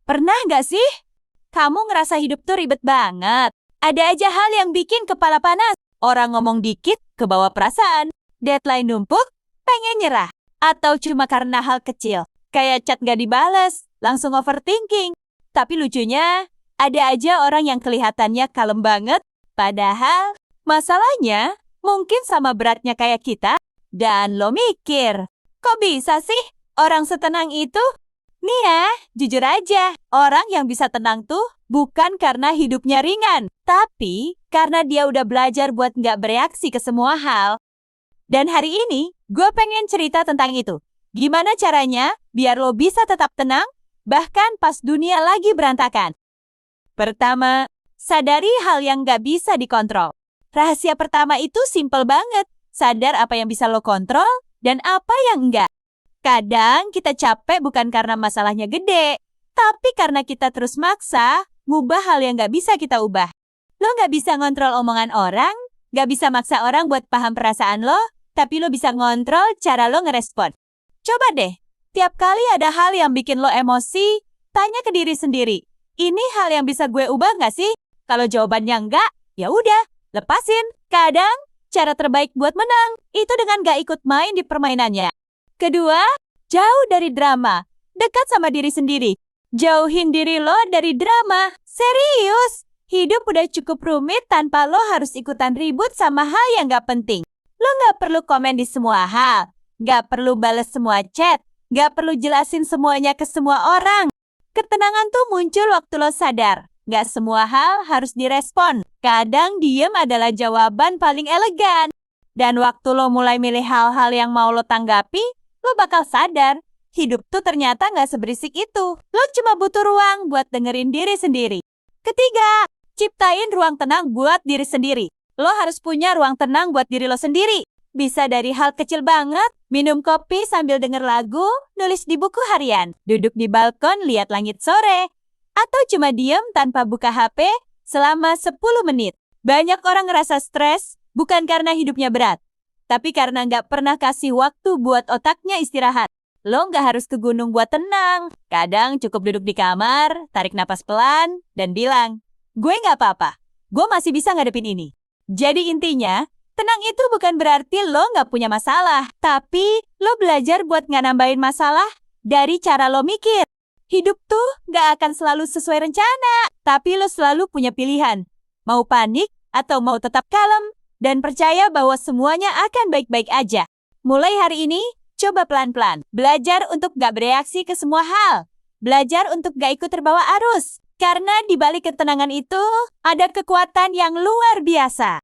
Pernah nggak sih? Kamu ngerasa hidup tuh ribet banget. Ada aja hal yang bikin kepala panas. Orang ngomong dikit, kebawa perasaan. Deadline numpuk, pengen nyerah. Atau cuma karena hal kecil. Kayak chat gak dibales, langsung overthinking. Tapi lucunya, ada aja orang yang kelihatannya kalem banget. Padahal, masalahnya mungkin sama beratnya kayak kita. Dan lo mikir, kok bisa sih orang setenang itu? Nih ya, jujur aja, orang yang bisa tenang tuh bukan karena hidupnya ringan, tapi karena dia udah belajar buat nggak bereaksi ke semua hal. Dan hari ini, gue pengen cerita tentang itu. Gimana caranya biar lo bisa tetap tenang, bahkan pas dunia lagi berantakan. Pertama, sadari hal yang nggak bisa dikontrol. Rahasia pertama itu simple banget. Sadar apa yang bisa lo kontrol dan apa yang enggak. Kadang kita capek bukan karena masalahnya gede, tapi karena kita terus maksa ngubah hal yang nggak bisa kita ubah. Lo nggak bisa ngontrol omongan orang, nggak bisa maksa orang buat paham perasaan lo, tapi lo bisa ngontrol cara lo ngerespon. Coba deh, tiap kali ada hal yang bikin lo emosi, tanya ke diri sendiri, ini hal yang bisa gue ubah nggak sih? Kalau jawabannya enggak, ya udah, lepasin. Kadang, cara terbaik buat menang, itu dengan gak ikut main di permainannya. Kedua, jauh dari drama. Dekat sama diri sendiri. Jauhin diri lo dari drama. Serius, hidup udah cukup rumit tanpa lo harus ikutan ribut sama hal yang gak penting. Lo gak perlu komen di semua hal. Gak perlu bales semua chat. Gak perlu jelasin semuanya ke semua orang. Ketenangan tuh muncul waktu lo sadar. Gak semua hal harus direspon. Kadang diem adalah jawaban paling elegan. Dan waktu lo mulai milih hal-hal yang mau lo tanggapi, lo bakal sadar, hidup tuh ternyata gak seberisik itu. Lo cuma butuh ruang buat dengerin diri sendiri. Ketiga, ciptain ruang tenang buat diri sendiri. Lo harus punya ruang tenang buat diri lo sendiri. Bisa dari hal kecil banget, minum kopi sambil denger lagu, nulis di buku harian, duduk di balkon lihat langit sore, atau cuma diem tanpa buka HP selama 10 menit. Banyak orang ngerasa stres bukan karena hidupnya berat, tapi karena nggak pernah kasih waktu buat otaknya istirahat. Lo nggak harus ke gunung buat tenang. Kadang cukup duduk di kamar, tarik napas pelan, dan bilang, gue nggak apa-apa. Gue masih bisa ngadepin ini. Jadi intinya, tenang itu bukan berarti lo nggak punya masalah, tapi lo belajar buat nggak nambahin masalah dari cara lo mikir. Hidup tuh nggak akan selalu sesuai rencana, tapi lo selalu punya pilihan. Mau panik atau mau tetap kalem, dan percaya bahwa semuanya akan baik-baik aja. Mulai hari ini, coba pelan-pelan. Belajar untuk gak bereaksi ke semua hal. Belajar untuk gak ikut terbawa arus. Karena di balik ketenangan itu, ada kekuatan yang luar biasa.